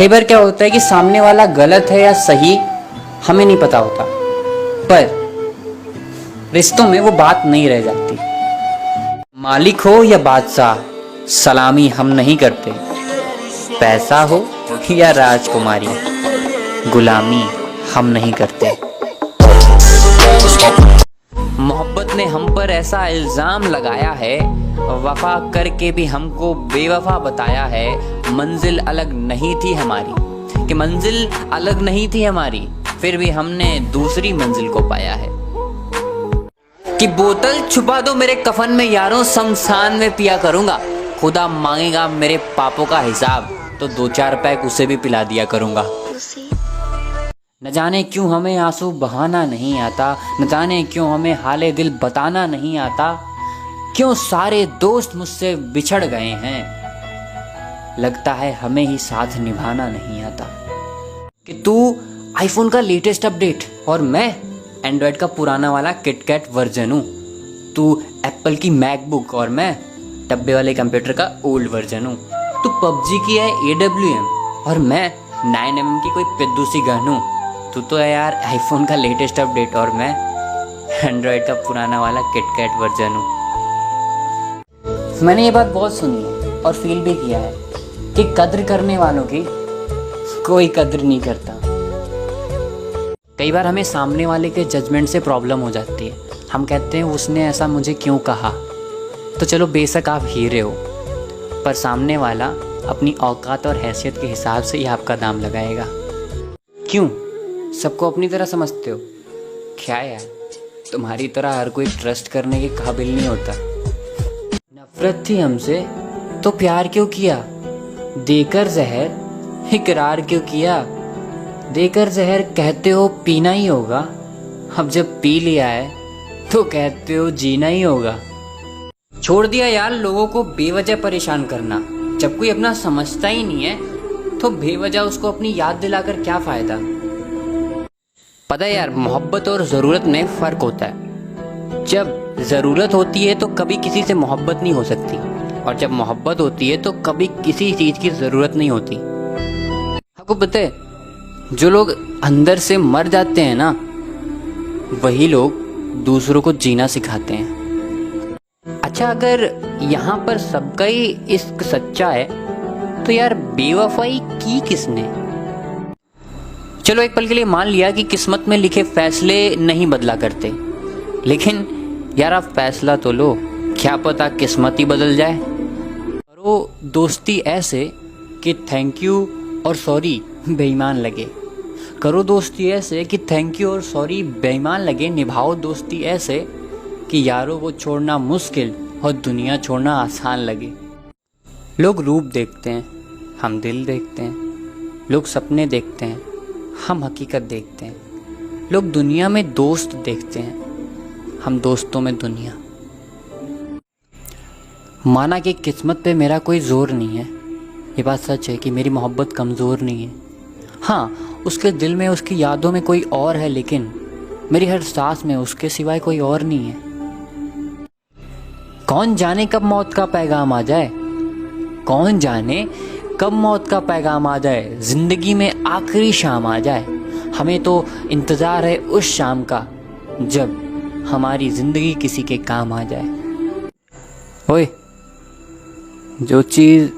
कई बार क्या होता है कि सामने वाला गलत है या सही हमें नहीं पता होता, पर रिश्तों में वो बात नहीं रह जाती। मालिक हो या बादशाह, सलामी हम नहीं करते। पैसा हो या राजकुमारी, गुलामी हम नहीं करते। मोहब्बत ने हम पर ऐसा इल्जाम लगाया है, वफा करके भी हमको बेवफा बताया है। मंजिल अलग नहीं थी हमारी, कि मंजिल अलग नहीं थी हमारी, फिर भी हमने दूसरी मंजिल को पाया है। कि बोतल छुपा दो मेरे कफन में यारों, शमशान में पिया करूंगा। खुदा मांगेगा मेरे पापों का हिसाब, तो 2-4 पैक उसे भी पिला दिया करूंगा। न जाने क्यों हमें आंसू बहाना नहीं आता, न जाने क्यों हमें हाले दिल बताना नहीं आता। क्यों सारे दोस्त मुझसे बिछड़ गए हैं, लगता है हमें ही साथ निभाना नहीं आता। कि तू आईफोन का लेटेस्ट अपडेट और मैं एंड्रॉयड का पुराना वाला किटकैट वर्जन हूँ। तू एप्पल की मैकबुक और मैं डब्बे वाले कंप्यूटर का ओल्ड वर्जन हूँ। तू पबजी की है AWM और मैं 9mm की कोई पिद्दू सी गन हूँ। तू तो है यार आईफोन का लेटेस्ट अपडेट और मैं एंड्रॉयड का पुराना वाला किटकैट वर्जन हूँ। मैंने ये बात बहुत सुनी है और फील भी किया है कि कद्र करने वालों की कोई कद्र नहीं करता। कई बार हमें सामने वाले के जजमेंट से प्रॉब्लम हो जाती है। हम कहते हैं उसने ऐसा मुझे क्यों कहा। तो चलो बेशक आप हीरे हो, पर सामने वाला अपनी औकात और हैसियत के हिसाब से ही आपका दाम लगाएगा। क्यों सबको अपनी तरह समझते हो? क्या यार, तुम्हारी तरह हर कोई ट्रस्ट करने के काबिल नहीं होता। नफरत थी हमसे तो प्यार क्यों किया, देकर जहर इकरार क्यों किया। देकर जहर कहते हो पीना ही होगा, अब जब पी लिया है तो कहते हो जीना ही होगा। छोड़ दिया यार लोगों को बेवजह परेशान करना। जब कोई अपना समझता ही नहीं है तो बेवजह उसको अपनी याद दिलाकर क्या फायदा। पता है यार, मोहब्बत और ज़रूरत में फ़र्क होता है। जब ज़रूरत होती है तो कभी किसी से मोहब्बत नहीं हो सकती, और जब मोहब्बत होती है तो कभी किसी चीज़ की ज़रूरत नहीं होती। आपको पता है, जो लोग अंदर से मर जाते हैं ना, वही लोग दूसरों को जीना सिखाते हैं। अच्छा, अगर यहाँ पर सबका ही इश्क सच्चा है तो यार बेवफाई की किसने? चलो एक पल के लिए मान लिया कि किस्मत में लिखे फैसले नहीं बदला करते, लेकिन यार आप फैसला तो लो, क्या पता किस्मत ही बदल जाए। करो दोस्ती ऐसे कि थैंक यू और सॉरी बेईमान लगे। करो दोस्ती ऐसे कि थैंक यू और सॉरी बेईमान लगे। निभाओ दोस्ती ऐसे कि यारों को छोड़ना मुश्किल और दुनिया छोड़ना आसान लगे। लोग रूप देखते हैं, हम दिल देखते हैं। लोग सपने देखते हैं, हम हकीकत देखते हैं। लोग दुनिया में दोस्त देखते हैं, हम दोस्तों में दुनिया। माना कि किस्मत पे मेरा कोई जोर नहीं है, ये बात सच है कि मेरी मोहब्बत कमज़ोर नहीं है। हाँ, उसके दिल में उसकी यादों में कोई और है, लेकिन मेरी हर सांस में उसके सिवाय कोई और नहीं है। कौन जाने कब मौत का पैगाम आ जाए, कौन जाने कब मौत का पैगाम आ जाए, जिंदगी में आखिरी शाम आ जाए। हमें तो इंतज़ार है उस शाम का जब हमारी ज़िंदगी किसी के काम आ जाए। ओए, जो चीज़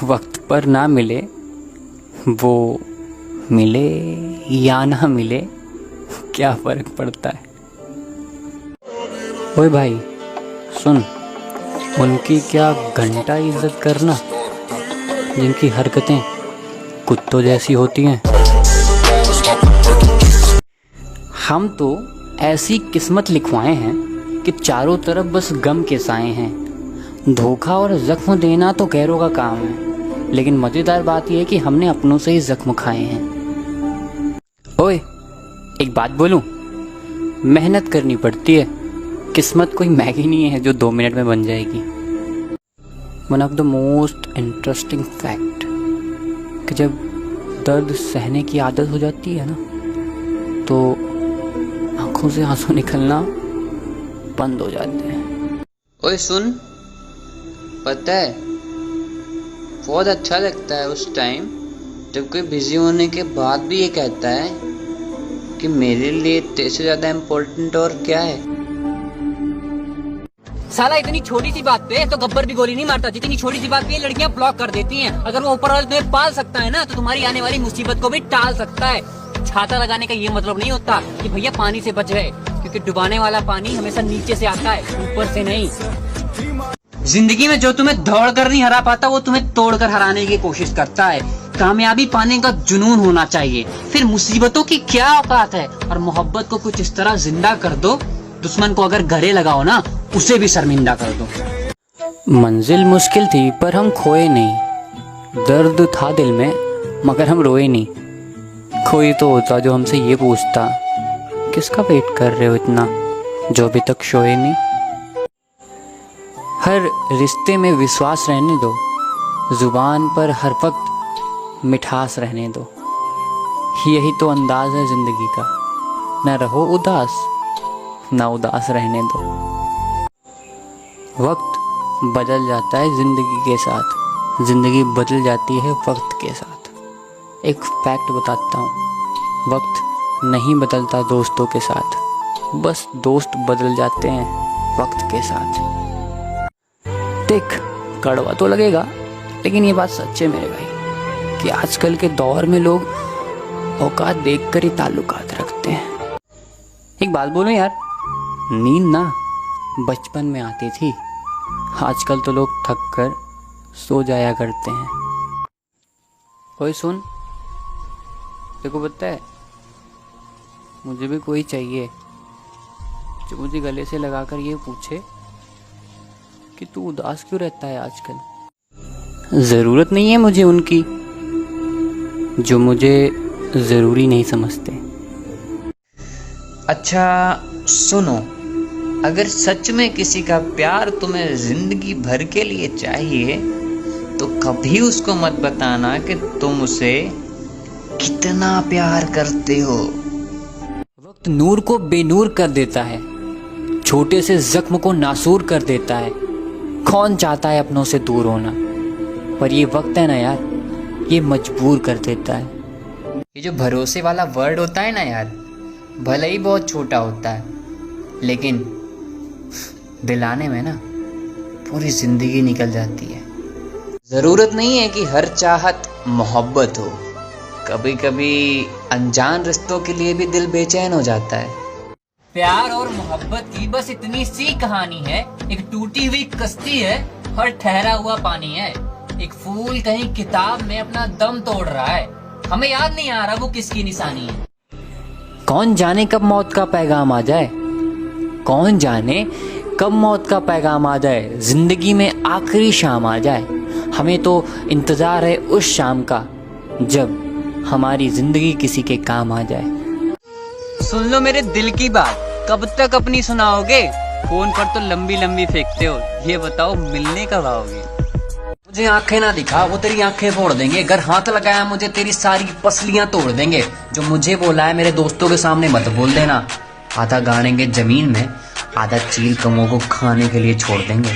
वक्त पर ना मिले वो मिले या ना मिले, क्या फ़र्क पड़ता है। ओए भाई सुन, उनकी क्या घंटा इज्जत करना जिनकी हरकतें कुत्तों जैसी होती हैं। हम तो ऐसी किस्मत लिखवाए हैं कि चारों तरफ बस गम के साए हैं। धोखा और जख्म देना तो गैरों का काम है, लेकिन मज़ेदार बात यह है कि हमने अपनों से ही जख्म खाए हैं। ओए एक बात बोलूं, मेहनत करनी पड़ती है, किस्मत कोई मैगी नहीं है जो 2 मिनट में बन जाएगी। One of the most interesting fact कि जब दर्द सहने की आदत हो जाती है ना, तो आंखों से आंसू निकलना बंद हो जाते हैं। ओए सुन, पता है बहुत अच्छा लगता है उस टाइम जब कोई बिजी होने के बाद भी ये कहता है कि मेरे लिए तेरे से ज्यादा इम्पोर्टेंट और क्या है। साला इतनी छोटी सी बात पे तो गब्बर भी गोली नहीं मारता, जितनी छोटी सी बात पे लड़कियां ब्लॉक कर देती हैं। अगर वो ऊपर वाले तुम्हें पाल सकता है ना, तो तुम्हारी आने वाली मुसीबत को भी टाल सकता है। छाता लगाने का ये मतलब नहीं होता कि भैया पानी से बच गए, क्योंकि डुबाने वाला पानी हमेशा नीचे से आता है, ऊपर से नहीं। जिंदगी में जो तुम्हें दौड़ कर नहीं हरा पाता, वो तुम्हें तोड़ कर हराने की कोशिश करता है। कामयाबी पाने का जुनून होना चाहिए, फिर मुसीबतों की क्या औकात है। और मोहब्बत को कुछ इस तरह जिंदा कर दो, दुश्मन को अगर गले लगाओ ना, उसे भी शर्मिंदा कर दो। मंजिल मुश्किल थी पर हम खोए नहीं, दर्द था दिल में मगर हम रोए नहीं। कोई तो होता जो हमसे ये पूछता, किसका वेट कर रहे हो इतना, जो अभी तक सोए नहीं। हर रिश्ते में विश्वास रहने दो, जुबान पर हर वक्त मिठास रहने दो। यही तो अंदाज है जिंदगी का, न रहो उदास ना उदास रहने दो। वक्त बदल जाता है जिंदगी के साथ, जिंदगी बदल जाती है वक्त के साथ। एक फैक्ट बताता हूँ, वक्त नहीं बदलता दोस्तों के साथ, बस दोस्त बदल जाते हैं वक्त के साथ। देख, कड़वा तो लगेगा लेकिन ये बात सच है मेरे भाई, कि आजकल के दौर में लोग औकात देखकर ही ताल्लुकात रखते हैं। एक बात बोलो यार, नींद ना बचपन में आती थी, आजकल तो लोग थक कर सो जाया करते हैं। ओए सुन, देखो पता है, मुझे भी कोई चाहिए जो मुझे गले से लगाकर ये पूछे कि तू उदास क्यों रहता है आजकल। जरूरत नहीं है मुझे उनकी जो मुझे जरूरी नहीं समझते। अच्छा सुनो, अगर सच में किसी का प्यार तुम्हें जिंदगी भर के लिए चाहिए, तो कभी उसको मत बताना कि तुम उसे कितना प्यार करते हो। वक्त नूर को बेनूर कर देता है, छोटे से जख्म को नासूर कर देता है। कौन चाहता है अपनों से दूर होना, पर ये वक्त है ना यार, ये मजबूर कर देता है। ये जो भरोसे वाला वर्ड होता है ना यार, भले ही बहुत छोटा होता है, लेकिन दिलाने में ना पूरी जिंदगी निकल जाती है। जरूरत नहीं है कि हर चाहत मोहब्बत हो, कभी कभी अनजान रिश्तों के लिए भी दिल बेचैन हो जाता है। प्यार और मोहब्बत की बस इतनी सी कहानी है, एक टूटी हुई कश्ती है और ठहरा हुआ पानी है। एक फूल कहीं किताब में अपना दम तोड़ रहा है, हमें याद नहीं आ रहा वो किसकी निशानी है। कौन जाने कब मौत का पैगाम आ जाए, कौन जाने कब मौत का पैगाम आ जाए, जिंदगी में आखिरी शाम आ जाए। हमें तो इंतजार है उस शाम का जब हमारी जिंदगी किसी के काम आ जाए। सुन लो मेरे दिल की बात, कब तक अपनी सुनाओगे, फोन पर तो लंबी लंबी फेंकते हो, ये बताओ मिलने कब आओगे। मुझे आंखें ना दिखा, वो तेरी आंखें फोड़ देंगे। अगर हाथ लगाया मुझे तेरी सारी पसलियां तोड़ देंगे। जो मुझे बोला है मेरे दोस्तों के सामने मत बोल देना, आधा गाड़ेंगे जमीन में, आधा चील कमों को खाने के लिए छोड़ देंगे।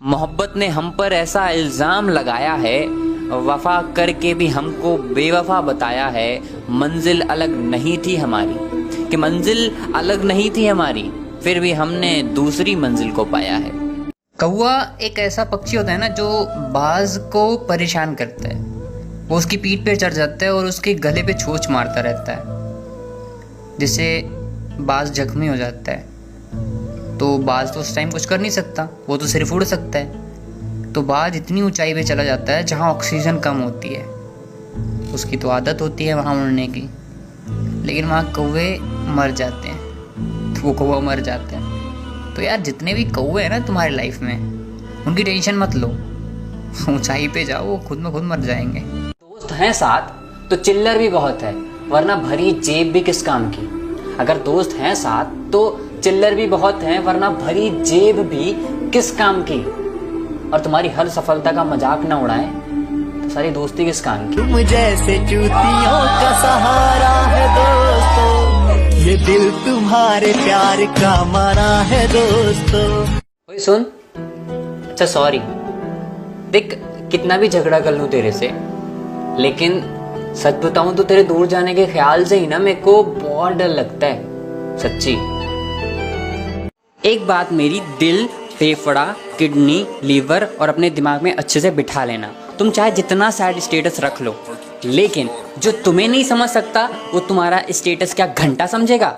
मोहब्बत ने हम पर ऐसा इल्जाम लगाया है, वफा करके भी हमको बेवफा बताया है। मंजिल अलग नहीं थी हमारी, कि मंजिल अलग नहीं थी हमारी, फिर भी हमने दूसरी मंजिल को पाया है। कौवा एक ऐसा पक्षी होता है ना जो बाज को परेशान करता है। वो उसकी पीठ पे चढ़ जाता है और उसके गले पे छोंच मारता रहता है, जिससे बाज जख्मी हो जाता है। तो बाज तो उस टाइम कुछ कर नहीं सकता, वो तो सिर्फ उड़ सकता है। तो बाज इतनी ऊंचाई पे चला जाता है जहाँ ऑक्सीजन कम होती है, उसकी तो आदत होती है वहाँ उड़ने की, लेकिन वहाँ कौवे मर जाते हैं, तो वो कौवा मर जाते हैं। तो यार जितने भी कौवे हैं ना तुम्हारी लाइफ में, उनकी टेंशन मत लो, ऊंचाई पे जाओ, वो खुद में खुद मर जाएंगे। दोस्त हैं साथ तो चिल्लर भी बहुत है, वरना भरी जेब भी किस काम की। अगर दोस्त हैं साथ तो चिल्लर भी बहुत है, वरना भरी जेब भी किस काम की। और तुम्हारी हर सफलता का मजाक ना उड़ाएं तो सारी दोस्ती किस काम की। तुम जैसे चूतियों का सहारा है दोस्तों, ये दिल तुम्हारे प्यार का मारा है दोस्तों। ओए सुन, अच्छा सॉरी, देख कितना भी झगड़ा कर लूं तेरे से, लेकिन सच बताऊं तो तेरे दूर जाने के ख्याल से ही ना मेरे को बहुत डर लगता है, सच्ची। एक बात मेरी दिल, फेफड़ा, किडनी, लीवर और अपने दिमाग में अच्छे से बिठा लेना, तुम चाहे जितना सैड स्टेटस रख लो, लेकिन जो तुम्हें नहीं समझ सकता वो तुम्हारा स्टेटस क्या घंटा समझेगा।